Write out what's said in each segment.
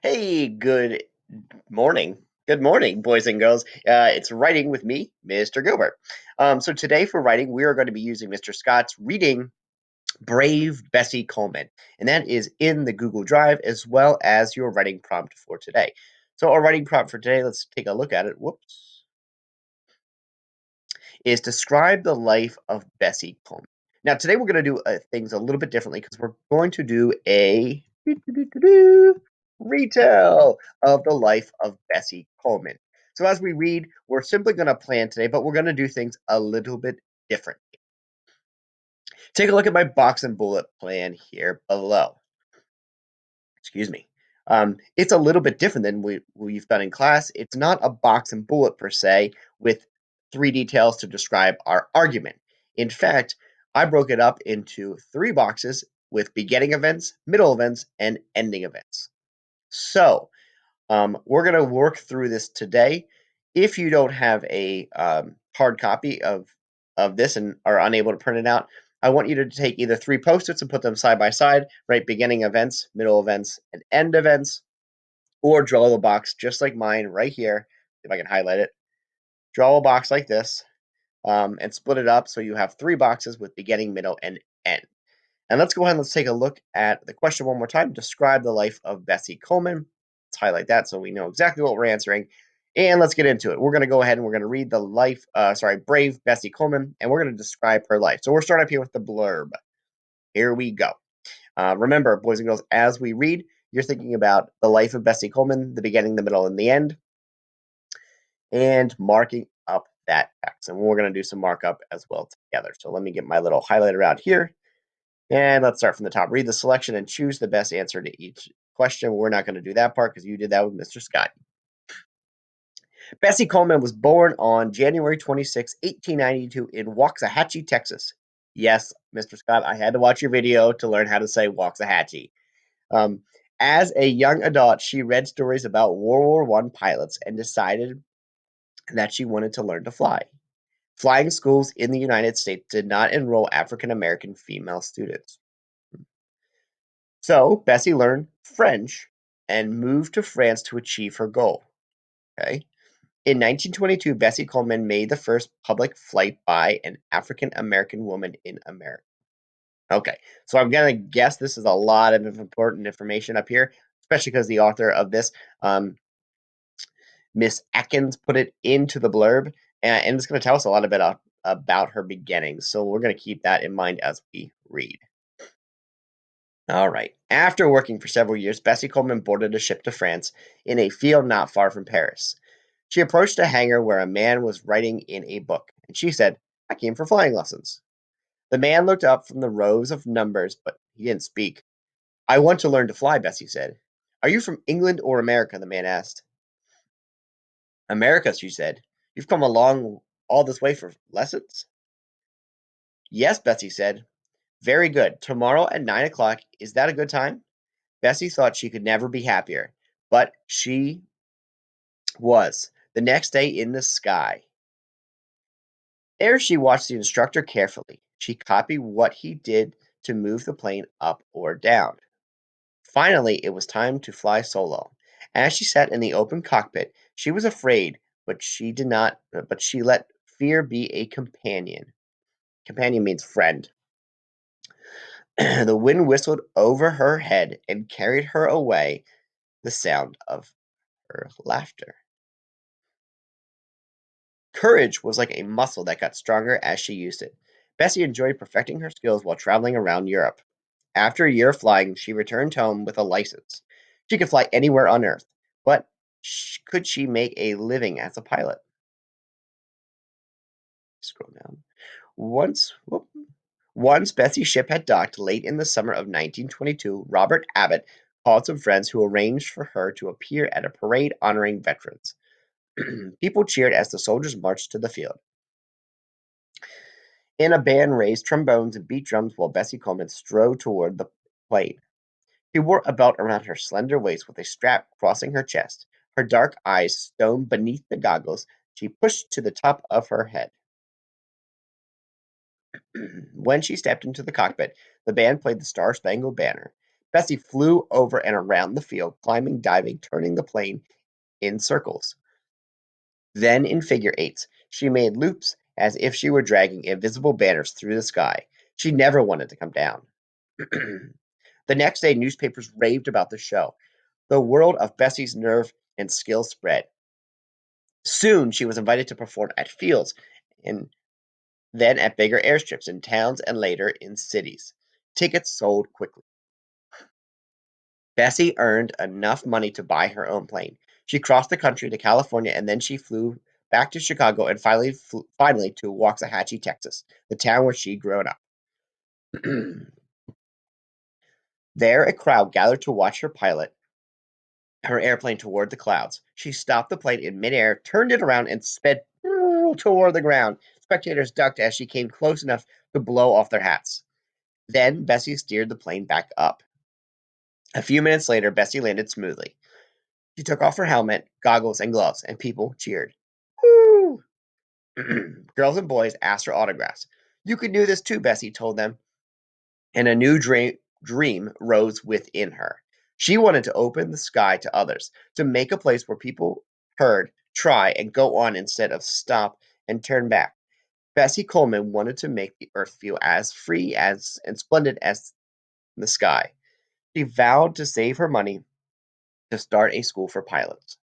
Hey, good morning. Good morning, boys and girls. It's writing with me, Mr. Gilbert. So today for writing, we are going to be using Mr. Scott's reading Brave Bessie Coleman, and that is in the Google Drive as well as your writing prompt for today. So our writing prompt for today, let's take a look at it. Whoops. Is describe the life of Bessie Coleman. Now, today we're going to do things a little bit differently because we're going to do a retell of the life of Bessie Coleman. So, as we read, we're simply going to plan today, but we're going to do things a little bit different. Take a look at my box and bullet plan here below. Excuse me. It's a little bit different than we've done in class. It's not a box and bullet per se with three details to describe our argument. In fact, I broke it up into three boxes with beginning events, middle events, and ending events. So we're going to work through this today. If you don't have a hard copy of this and are unable to print it out, I want you to take either three post-its and put them side by side, write beginning events, middle events, and end events, or draw a box just like mine right here. If I can highlight it, draw a box like this, and split it up so you have three boxes with beginning, middle, and end. And let's go ahead and let's take a look at the question one more time. Describe the life of Bessie Coleman. Let's highlight that so we know exactly what we're answering. And let's get into it. We're going to go ahead and we're going to read the brave Bessie Coleman, and we're going to describe her life. So we're starting up here with the blurb. Here we go. Remember, boys and girls, as we read, you're thinking about the life of Bessie Coleman, the beginning, the middle, and the end, and marking up that text. And we're going to do some markup as well together. So let me get my little highlighter out here. And let's start from the top. Read the selection and choose the best answer to each question. We're not going to do that part because you did that with Mr. Scott. Bessie Coleman was born on January 26, 1892 in Waxahachie, Texas. Yes, Mr. Scott, I had to watch your video to learn how to say Waxahachie. Um, as a young adult, she read stories about World War One pilots and decided that she wanted to learn to fly. Flying schools in the United States did not enroll African American female students. So Bessie learned French and moved to France to achieve her goal. Okay. In 1922, Bessie Coleman made the first public flight by an African American woman in America. Okay, so I'm gonna guess this is a lot of important information up here, especially because the author of this, Miss Atkins, put it into the blurb, and it's going to tell us a lot about her beginnings. So we're going to keep that in mind as we read. All right. After working for several years, Bessie Coleman boarded a ship to France in a field not far from Paris. She approached a hangar where a man was writing in a book, and she said, "I came for flying lessons." The man looked up from the rows of numbers, but he didn't speak. "I want to learn to fly," Bessie said. "Are you from England or America?" the man asked. "America," she said. "You've come along all this way for lessons?" "Yes," Bessie said. "Very good. Tomorrow at 9 o'clock. Is that a good time?" Bessie thought she could never be happier, but she was. The next day in the sky. There she watched the instructor carefully. She copied what he did to move the plane up or down. Finally, it was time to fly solo. As she sat in the open cockpit, she was afraid, but she let fear be a companion. Companion means friend. The wind whistled over her head and carried her away, the sound of her laughter. Courage was like a muscle that got stronger as she used it. Bessie enjoyed perfecting her skills while traveling around Europe. After a year of flying, she returned home with a license. She could fly anywhere on Earth, but could she make a living as a pilot? Scroll down. Once, whoop, Once Bessie's ship had docked late in the summer of 1922, Robert Abbott called some friends who arranged for her to appear at a parade honoring veterans. People cheered as the soldiers marched to the field. In a band raised trombones and beat drums while Bessie Coleman strode toward the plane. She wore a belt around her slender waist with a strap crossing her chest. Her dark eyes shone beneath the goggles she pushed to the top of her head. When she stepped into the cockpit, the band played the Star Spangled Banner. Bessie flew over and around the field, climbing, diving, turning the plane in circles. Then, in figure eights, she made loops as if she were dragging invisible banners through the sky. She never wanted to come down. The next day, newspapers raved about the show. The world of Bessie's nerve and skill spread. Soon, she was invited to perform at fields and then at bigger airstrips in towns and later in cities. Tickets sold quickly. Bessie earned enough money to buy her own plane. She crossed the country to California and then she flew back to Chicago and finally to Waxahachie, Texas, the town where she'd grown up. There, a crowd gathered to watch her pilot her airplane toward the clouds. She stopped the plane in midair, turned it around, and sped toward the ground. Spectators ducked as she came close enough to blow off their hats. Then Bessie steered the plane back up. A few minutes later, Bessie landed smoothly. She took off her helmet, goggles, and gloves, and people cheered. Woo! Girls and boys asked for autographs. You can do this too, Bessie told them, and a new dream rose within her. She wanted to open the sky to others, to make a place where people heard, try, and go on instead of stop and turn back. Bessie Coleman wanted to make the earth feel as free as and splendid as the sky. She vowed to save her money to start a school for pilots.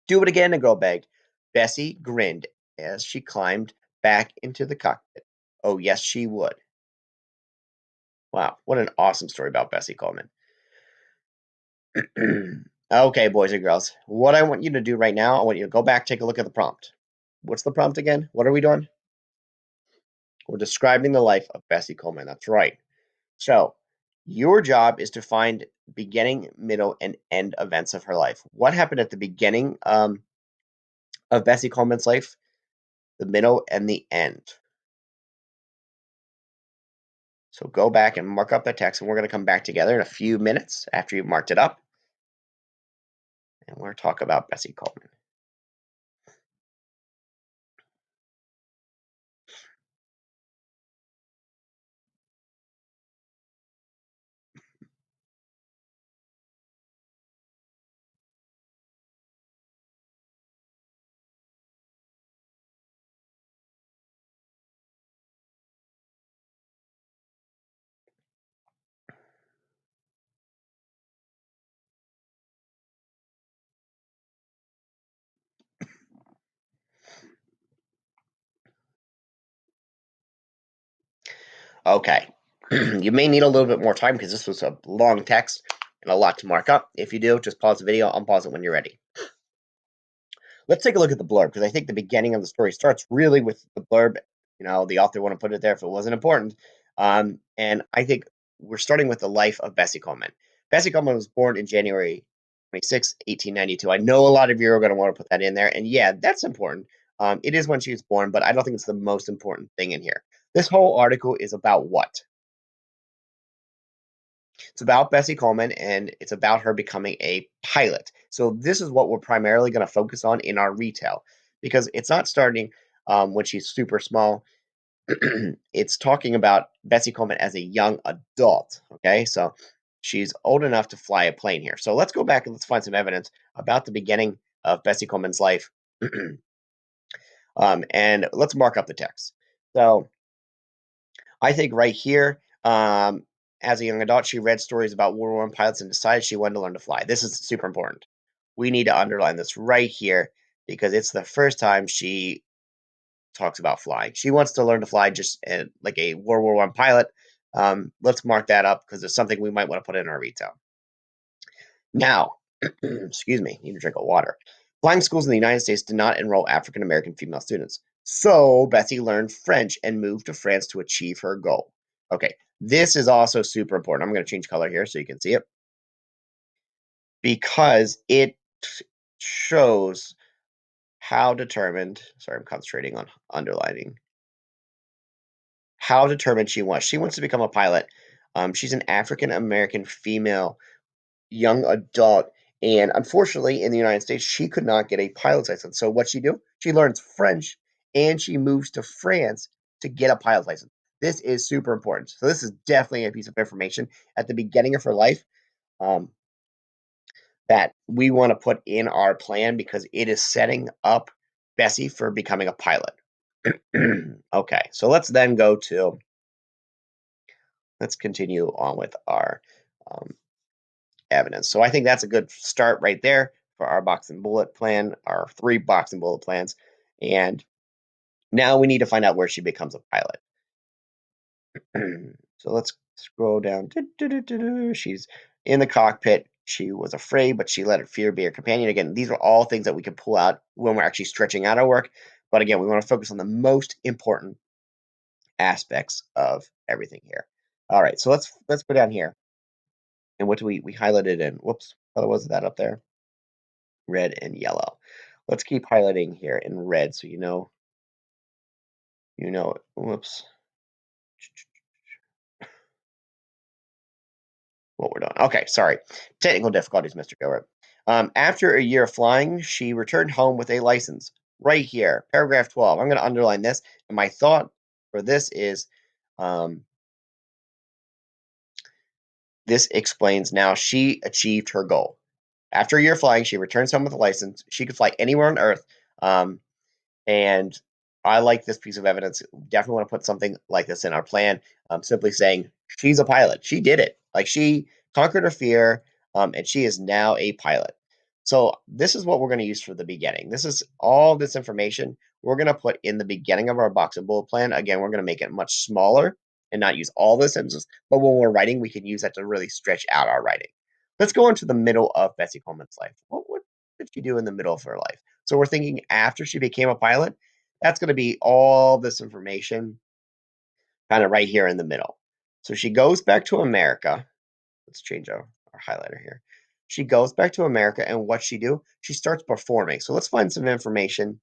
Do it again, the girl begged. Bessie grinned as she climbed back into the cockpit. Oh, yes, she would. Wow, what an awesome story about Bessie Coleman. Okay, boys and girls, what I want you to do right now, I want you to go back, take a look at the prompt. What's the prompt again? What are we doing? We're describing the life of Bessie Coleman. That's right. So, your job is to find beginning, middle, and end events of her life. What happened at the beginning of Bessie Coleman's life, the middle, and the end? So go back and mark up the text, and we're going to come back together in a few minutes after you've marked it up, and we're going to talk about Bessie Coleman. Okay. You may need a little bit more time because this was a long text and a lot to mark up. If you do, just pause the video, unpause it when you're ready. Let's take a look at the blurb because I think the beginning of the story starts really with the blurb. You know, the author wouldn't put it there if it wasn't important. And I think we're starting with the life of Bessie Coleman. Bessie Coleman was born in January 26, 1892. I know a lot of you are going to want to put that in there. And yeah, that's important. It is when she was born, but I don't think it's the most important thing in here. This whole article is about what? It's about Bessie Coleman and it's about her becoming a pilot. So this is what we're primarily going to focus on in our retell because it's not starting when she's super small. It's talking about Bessie Coleman as a young adult. Okay, so she's old enough to fly a plane here. So let's go back and let's find some evidence about the beginning of Bessie Coleman's life. And let's mark up the text. So I think right here, as a young adult, she read stories about World War I pilots and decided she wanted to learn to fly. This is super important. We need to underline this right here because it's the first time she talks about flying. She wants to learn to fly just like a World War I pilot. Let's mark that up because it's something we might want to put in our retell. Now, excuse me, need a drink of water. Flying schools in the United States did not enroll African American female students. So Bessie learned French and moved to France to achieve her goal. Okay, this is also super important. I'm going to change color here so you can see it because it shows how determined, sorry, I'm concentrating on underlining, how determined she was. She wants to become a pilot. She's an African American female young adult. And unfortunately, in the United States, she could not get a pilot's license. So what she do? She learns French and she moves to France to get a pilot's license. This is super important. So this is definitely a piece of information at the beginning of her life, um, that we want to put in our plan because it is setting up Bessie for becoming a pilot. Okay, so let's continue on with our um, evidence. So I think that's a good start right there for our box and bullet plan, our 3 box and bullet plans. And now we need to find out where she becomes a pilot. So let's scroll down. She's in the cockpit. She was afraid, but she let her fear be her companion. Again, these are all things that we can pull out when we're actually stretching out our work. But again, we want to focus on the most important aspects of everything here. All right, so let's go down here. And what do we highlighted in? Whoops, what was that up there? Red and yellow. Let's keep highlighting here in red so you know. Whoops. What we're doing. Okay, sorry. Technical difficulties, Mr. Gilbert. After a year of flying, she returned home with a license. Right here, paragraph 12. I'm going to underline this. And my thought for this is um, this explains now she achieved her goal. After a year of flying, she returns home with a license. She could fly anywhere on Earth. Um, And I like this piece of evidence. Definitely want to put something like this in our plan. Simply saying she's a pilot. She did it. Like she conquered her fear, and she is now a pilot. So this is what we're going to use for the beginning. This is all this information we're going to put in the beginning of our box and bullet plan. Again, we're going to make it much smaller and not use all the sentences. But when we're writing, we can use that to really stretch out our writing. Let's go into the middle of Bessie Coleman's life. What did she do in the middle of her life? So we're thinking after she became a pilot, that's going to be all this information kind of right here in the middle. So she goes back to America. Let's change our highlighter here. She goes back to America, and what she do? She starts performing. So let's find some information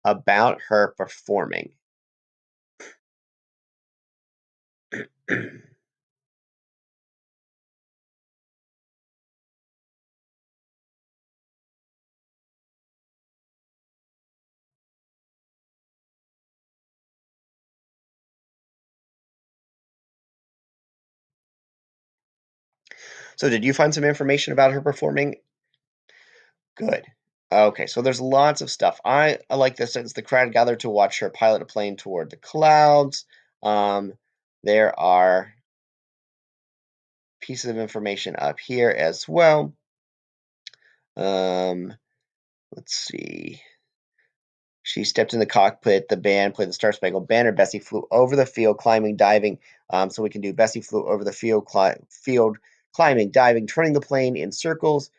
about her performing. So did you find some information about her performing? Good. Okay, so there's lots of stuff. I like this. As the crowd gathered to watch her pilot a plane toward the clouds. Um, there are pieces of information up here as well. Um, let's see. She stepped in the cockpit. The band played the Star Spangled Banner. Bessie flew over the field, climbing, diving. So we can do Bessie flew over the field, climbing, diving, turning the plane in circles.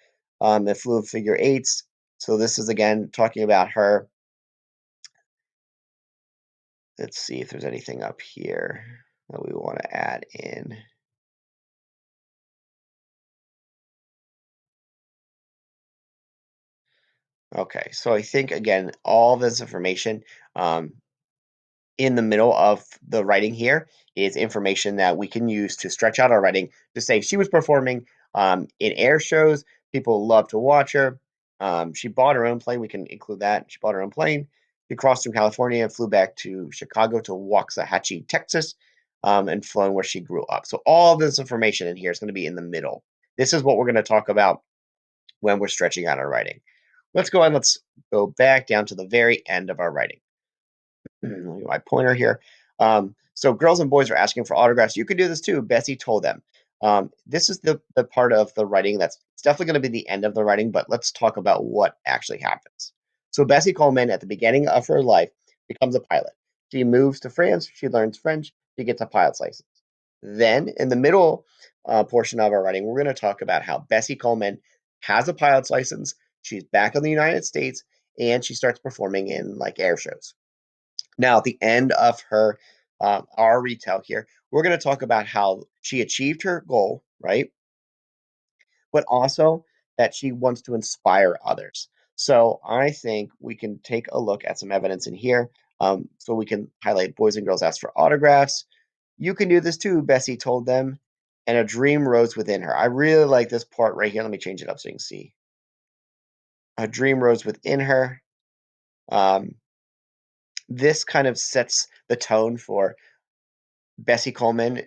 It flew in figure eights. So this is again talking about her. Let's see if there's anything up here that we want to add in. Okay, so I think again, all this information in the middle of the writing here is information that we can use to stretch out our writing to say she was performing in air shows. People love to watch her. She bought her own plane. We can include that. She bought her own plane. She crossed through California and flew back to Chicago to Waxahachie, Texas, and flown where she grew up. So all this information in here is going to be in the middle. This is what we're going to talk about when we're stretching out our writing. Let's go on. Let's go back down to the very end of our writing. My pointer here. So girls and boys are asking for autographs. You can do this too. Bessie told them. This is the part of the writing that's it's definitely going to be the end of the writing, but let's talk about what actually happens. So Bessie Coleman, at the beginning of her life, becomes a pilot. She moves to France. She learns French. She gets a pilot's license. Then, in the middle portion of our writing, we're going to talk about how Bessie Coleman has a pilot's license. She's back in the United States, and she starts performing in like air shows. Now, at the end of her our retell here, we're going to talk about how she achieved her goal, right? But also that she wants to inspire others. So I think we can take a look at some evidence in here. So we can highlight boys and girls ask for autographs. You can do this too, Bessie told them. And a dream rose within her. I really like this part right here. Let me change it up so you can see. A dream rose within her. Um, this kind of sets the tone for Bessie Coleman,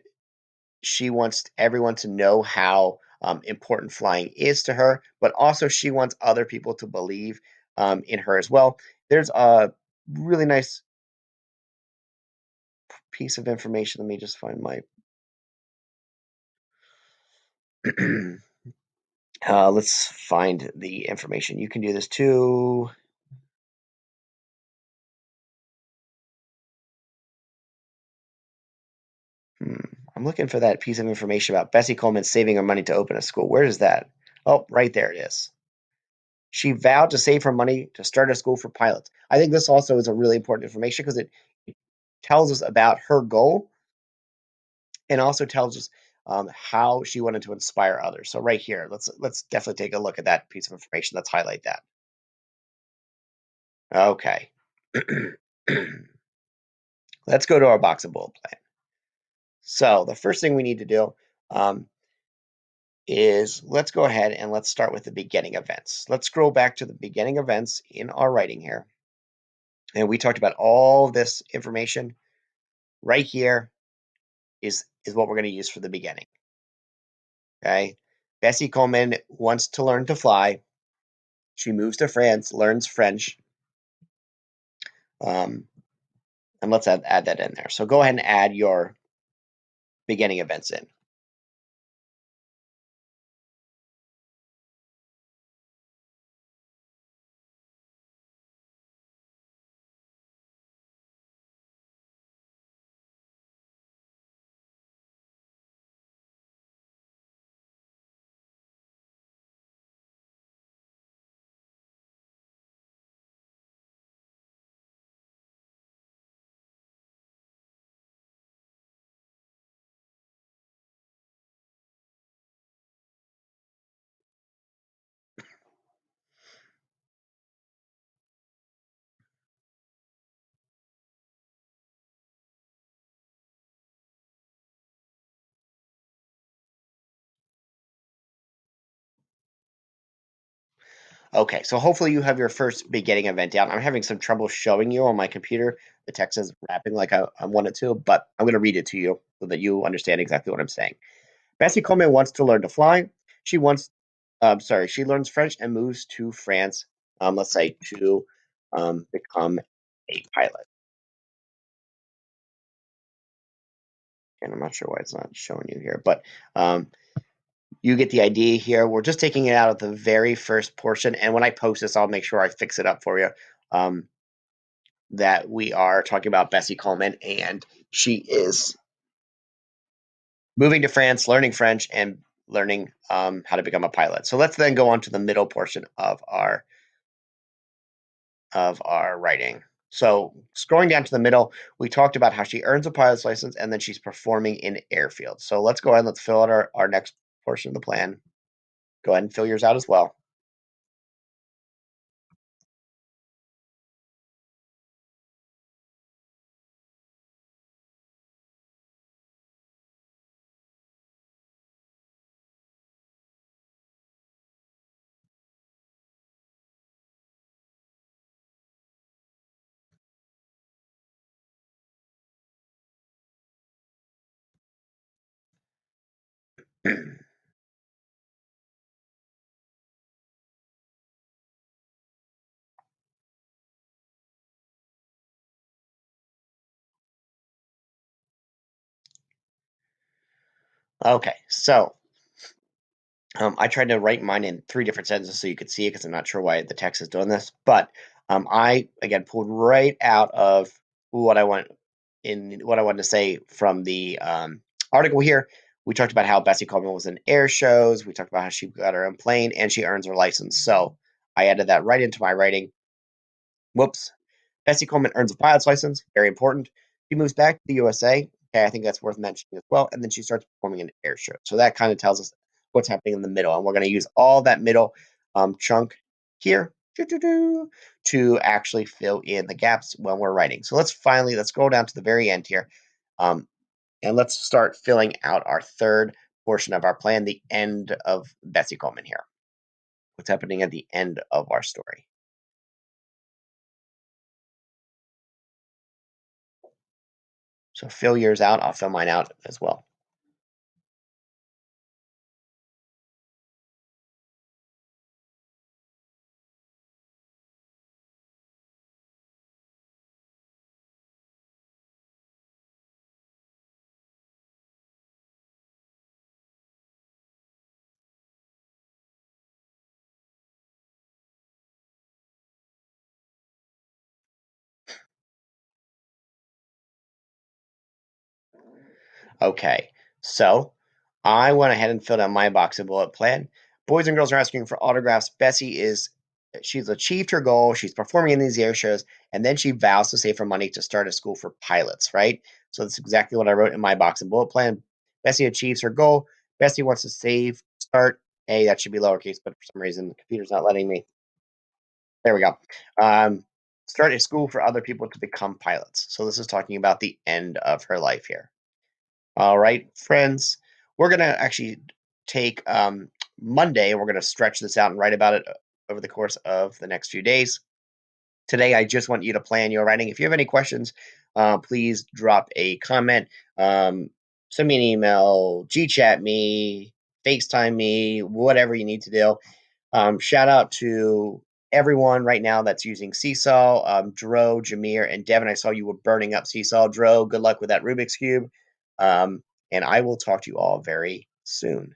she wants everyone to know how important flying is to her, but also she wants other people to believe in her as well. There's a really nice piece of information. Let me just find my. Let's find the information. You can do this too. Hmm. I'm looking for that piece of information about Bessie Coleman saving her money to open a school. Where is that? Oh, right there it is. She vowed to save her money to start a school for pilots. I think this also is a really important information because it tells us about her goal and also tells us how she wanted to inspire others. So right here, let's definitely take a look at that piece of information. Let's highlight that. Okay. Let's go to our box and bullet plan. So the first thing we need to do um, is let's go ahead and let's start with the beginning events. Let's scroll back to the beginning events in our writing here. And we talked about all this information right here is what we're going to use for the beginning. Okay. Bessie Coleman wants to learn to fly. She moves to France, learns French. Um, and let's add that in there. So go ahead and add your beginning events in. Okay, so hopefully you have your first beginning event down. I'm having some trouble showing you on my computer. The text is wrapping like I want it to, but I'm going to read it to you so that you understand exactly what I'm saying. Bessie Coleman wants to learn to fly. She wants, she learns French and moves to France, let's say, to become a pilot. And I'm not sure why it's not showing you here, but um, you get the idea here. We're just taking it out of the very first portion. And when I post this, I'll make sure I fix it up for you. That we are talking about Bessie Coleman, and she is moving to France, learning French, and learning how to become a pilot. So let's then go on to the middle portion of our writing. So scrolling down to the middle, we talked about how she earns a pilot's license and then she's performing in airfields. So let's go ahead and let's fill out our next portion of the plan. Go ahead and fill yours out as well. Okay, so I tried to write mine in three different sentences so you could see it because I'm not sure why the text is doing this. But I again pulled right out of what I want in what I wanted to say from the article here. We talked about how Bessie Coleman was in air shows. We talked about how she got her own plane and she earns her license. So I added that right into my writing. Whoops. Bessie Coleman earns a pilot's license, very important. She moves back to the USA. Okay, I think that's worth mentioning as well. And then she starts performing in air shows. So that kind of tells us what's happening in the middle. And we're going to use all that middle chunk here to actually fill in the gaps when we're writing. So let's go down to the very end here. Um, and let's start filling out our third portion of our plan, the end of Bessie Coleman here. What's happening at the end of our story? So fill yours out. I'll fill mine out as well. Okay, so I went ahead and filled out my box and bullet plan. Boys and girls are asking for autographs. She's achieved her goal. She's performing in these air shows, and then she vows to save her money to start a school for pilots, right? So that's exactly what I wrote in my box and bullet plan. Bessie achieves her goal. Bessie wants to start A, that should be lowercase, but for some reason the computer's not letting me. There we go. Um, start a school for other people to become pilots. So this is talking about the end of her life here. All right, friends, we're going to actually take Monday and we're going to stretch this out and write about it over the course of the next few days. Today, I just want you to plan your writing. If you have any questions, please drop a comment, um, send me an email, GChat me, FaceTime me, whatever you need to do. Shout out to everyone right now that's using Seesaw, Dro, Jameer, and Devin. I saw you were burning up Seesaw. Dro, good luck with that Rubik's Cube. Um, and I will talk to you all very soon.